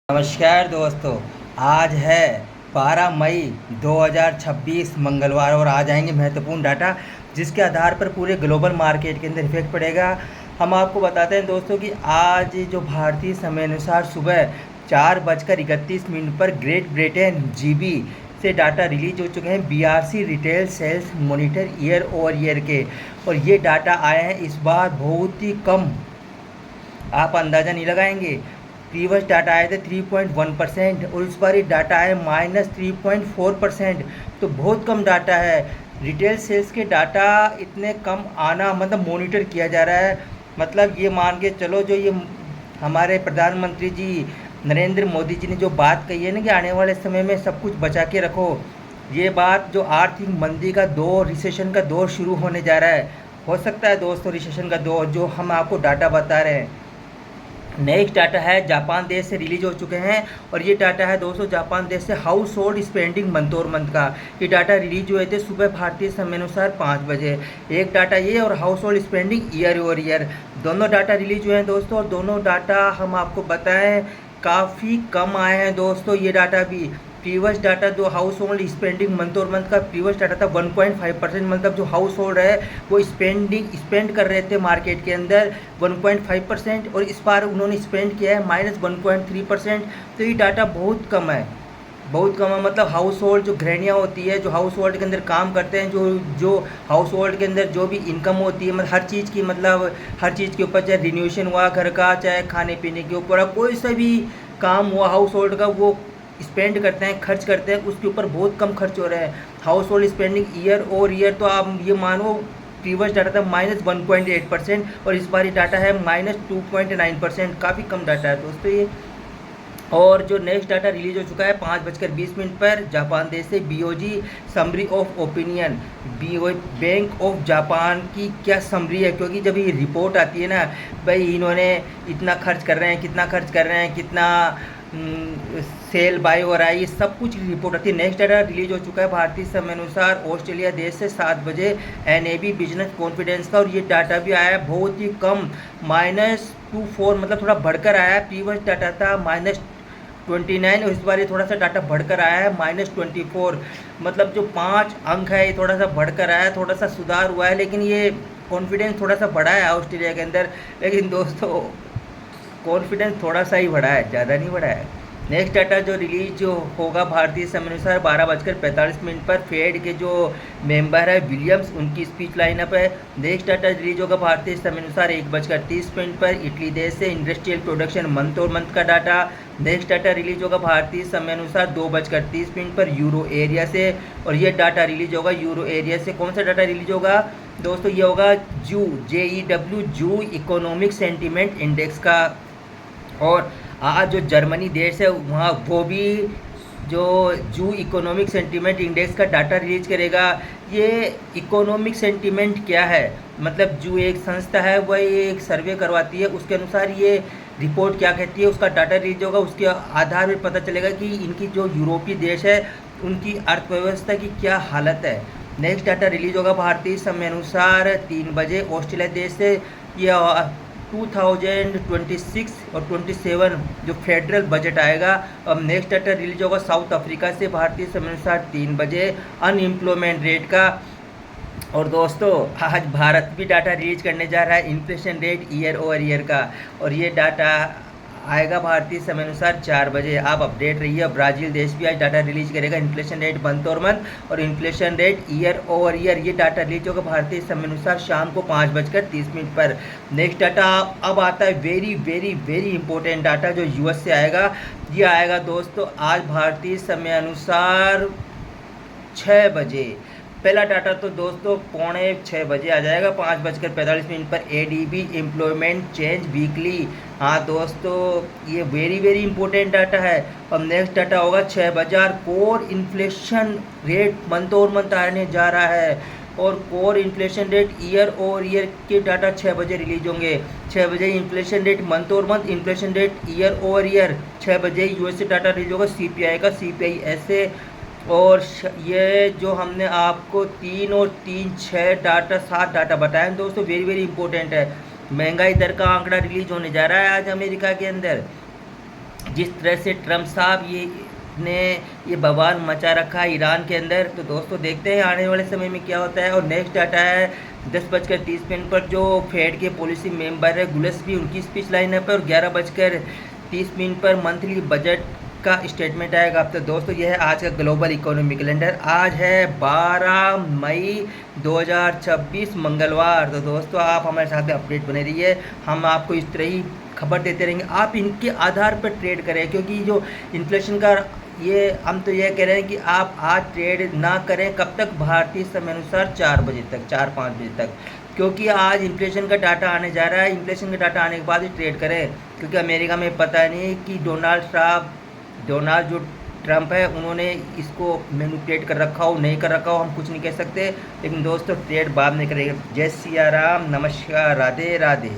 नमस्कार दोस्तों। आज है 12 मई 2026 मंगलवार और आज आएंगे महत्वपूर्ण डाटा जिसके आधार पर पूरे ग्लोबल मार्केट के अंदर इफेक्ट पड़ेगा। हम आपको बताते हैं दोस्तों कि आज जो भारतीय समय अनुसार सुबह 4:31 पर ग्रेट ब्रिटेन जीबी से डाटा रिलीज हो चुके हैं BRC retail sales monitor year over year के, और ये डाटा आए हैं इस बार बहुत ही कम, आप अंदाज़ा नहीं लगाएंगे। प्रीवियस डाटा आए थे 3.1% और इस बार ये डाटा है -3.4%, तो बहुत कम डाटा है। रिटेल सेल्स के डाटा इतने कम आना मतलब मॉनिटर किया जा रहा है, मतलब ये मान के चलो जो ये हमारे प्रधानमंत्री जी नरेंद्र मोदी जी ने जो बात कही है ना कि आने वाले समय में सब कुछ बचा के रखो, ये बात जो आर्थिक मंदी का दौर, रिसेशन का दौर शुरू होने जा रहा है, हो सकता है दोस्तों रिसेशन का दौर, जो हम आपको डाटा बता रहे हैं। नेक्स्ट डाटा है जापान देश से रिलीज हो चुके हैं और ये डाटा है दोस्तों जापान देश से हाउस होल्ड स्पेंडिंग मंथ और मंथ का। ये डाटा रिलीज हुए थे सुबह भारतीय समय अनुसार 5 बजे। एक डाटा ये और house hold spending year over year दोनों डाटा रिलीज हुए हैं दोस्तों, और दोनों डाटा हम आपको बताएं काफ़ी कम आए हैं दोस्तों। ये डाटा भी प्रीवियस डाटा जो हाउस होल्ड स्पेंडिंग मंथ और मंथ का प्रीवियस डाटा था 1.5%, मतलब जो हाउस होल्ड है वो स्पेंड कर रहे थे मार्केट के अंदर 1.5%, और इस बार उन्होंने स्पेंड किया है -1.3%। तो ये डाटा बहुत कम है, बहुत कम है। मतलब हाउस होल्ड जो गृहणियाँ होती है, जो हाउस होल्ड के अंदर काम करते हैं, जो हाउस होल्ड के अंदर जो भी इनकम होती है, मतलब हर चीज़ की, मतलब हर चीज़ के ऊपर, चाहे रिन्यूएशन हुआ घर का, चाहे खाने पीने के ऊपर, कोई सा भी काम हुआ हाउस होल्ड का, वो स्पेंड करते हैं, खर्च करते हैं, उसके ऊपर बहुत कम खर्च हो रहे हैं। House hold spending year over year तो आप ये मानो प्रीवियस डाटा था -1.8% और इस बार ये डाटा है -2.9%, काफ़ी कम डाटा है दोस्तों ये। और जो नेक्स्ट डाटा रिलीज हो चुका है 5:20 पर जापान देश से BOG summary of opinion, bank of Japan की क्या समरी है, क्योंकि जब ये रिपोर्ट आती है ना भाई इन्होंने इतना खर्च कर रहे हैं, कितना खर्च कर रहे हैं, कितना सेल बाय हो रहा है, ये सब कुछ रिपोर्ट आती है। नेक्स्ट डाटा रिलीज हो चुका है भारतीय समय अनुसार ऑस्ट्रेलिया देश से 7 बजे एनएबी बिजनेस कॉन्फिडेंस का, और ये डाटा भी आया है बहुत ही कम -24, मतलब थोड़ा बढ़कर आया है। प्रीवियस डाटा था -29 और इस बार ये थोड़ा सा डाटा बढ़कर आया है -24, मतलब जो 5 अंक है ये थोड़ा सा बढ़कर आया है, थोड़ा सा सुधार हुआ है, लेकिन ये कॉन्फिडेंस थोड़ा सा बढ़ा है ऑस्ट्रेलिया के अंदर, लेकिन दोस्तों कॉन्फिडेंस थोड़ा सा ही बढ़ा है, ज़्यादा नहीं बढ़ा है। नेक्स्ट डाटा जो रिलीज जो होगा भारतीय समय अनुसार 12:45 पर फेड के जो मेंबर है विलियम्स, उनकी स्पीच लाइनअप है। नेक्स्ट डाटा रिलीज होगा भारतीय समय अनुसार 1:30 पर इटली देश से इंडस्ट्रियल प्रोडक्शन मंथ और मंथ का डाटा। नेक्स्ट डाटा रिलीज होगा भारतीय समय अनुसार 2:30 पर यूरो एरिया से, और ये डाटा रिलीज होगा यूरो एरिया से। कौन सा डाटा रिलीज होगा दोस्तों, ये होगा JEW इकोनॉमिक सेंटीमेंट इंडेक्स का। और आज जो जर्मनी देश है वहाँ वो भी जो इकोनॉमिक सेंटीमेंट इंडेक्स का डाटा रिलीज करेगा। ये इकोनॉमिक सेंटीमेंट क्या है, मतलब जो एक संस्था है वह एक सर्वे करवाती है, उसके अनुसार ये रिपोर्ट क्या कहती है, उसका डाटा रिलीज होगा। उसके आधार पर पता चलेगा कि इनकी जो यूरोपीय देश है उनकी अर्थव्यवस्था की क्या हालत है। नेक्स्ट डाटा रिलीज होगा भारतीय समय अनुसार 3 बजे ऑस्ट्रेलिया देश से। ये 2026 और 27 जो फेडरल बजट आएगा। अब नेक्स्ट डाटा रिलीज होगा साउथ अफ्रीका से भारतीय समय अनुसार 3 बजे अनएम्प्लॉयमेंट रेट का। और दोस्तों आज भारत भी डाटा रिलीज करने जा रहा है inflation rate year over year का, और ये डाटा आएगा भारतीय समय अनुसार 4 बजे। आप अपडेट रहिए। ब्राज़ील देश भी आज डाटा रिलीज करेगा इन्फ्लेशन रेट मंथ और मंथ और inflation rate year over year. ये डाटा रिलीज होगा भारतीय समय अनुसार शाम को 5:30 पर। नेक्स्ट डाटा अब आता है very very very important data जो यूएस से आएगा। ये आएगा दोस्तों आज भारतीय समय अनुसार 6 बजे। पहला डाटा तो दोस्तों 5:45 बजे आ जाएगा 5:45 पर एडीबी एम्प्लॉयमेंट चेंज वीकली। हाँ दोस्तों ये वेरी वेरी इंपॉर्टेंट डाटा है। अब नेक्स्ट डाटा होगा 6 बजे कोर इन्फ्लेशन रेट मंथ और मंथ आने जा रहा है, और core inflation rate year over year के डाटा 6 बजे रिलीज होंगे। 6 बजे इन्फ्लेशन रेट मंथ और month, inflation rate year over year 6 बजे यूएस से डाटा रिलीज होगा सीपीआई का, सीपीआई ऐसे। और ये जो हमने आपको 3 और 3 6 डाटा 7 डाटा बताए दोस्तों वेरी वेरी इंपॉर्टेंट है। महंगाई दर का आंकड़ा रिलीज होने जा रहा है आज अमेरिका के अंदर। जिस तरह से ट्रम्प साहब ने ये बवाल मचा रखा है ईरान के अंदर। तो दोस्तों देखते हैं आने वाले समय में क्या होता है। और नेक्स्ट डाटा है 10:30 पर जो फेड के पॉलिसी मेंबर है गुलेस भी उनकी स्पीच लाइनअप है, और 11:30 पर मंथली बजट का स्टेटमेंट आएगा। तो दोस्तों यह है आज का ग्लोबल इकोनॉमी कैलेंडर। आज है 12 मई 2026 मंगलवार। तो दोस्तों आप हमारे साथ में अपडेट बने रहिए, हम आपको इस तरह ही खबर देते रहेंगे। आप इनके आधार पर ट्रेड करें, क्योंकि जो इन्फ्लेशन का ये हम तो यह कह रहे हैं कि आप आज ट्रेड ना करें। कब तक? भारतीय समय अनुसार 4 बजे तक, 4-5 बजे तक, क्योंकि आज इन्फ्लेशन का डाटा आने जा रहा है। इन्फ्लेशन का डाटा आने के बाद ही ट्रेड करें, क्योंकि अमेरिका में पता नहीं कि डोनाल्ड जो ट्रम्प है उन्होंने इसको मैनिपुलेट कर रखा हो नहीं कर रखा हो, हम कुछ नहीं कह सकते। लेकिन दोस्तों ट्रेड बाद में करेंगे। जय सिया राम, नमस्कार, राधे राधे।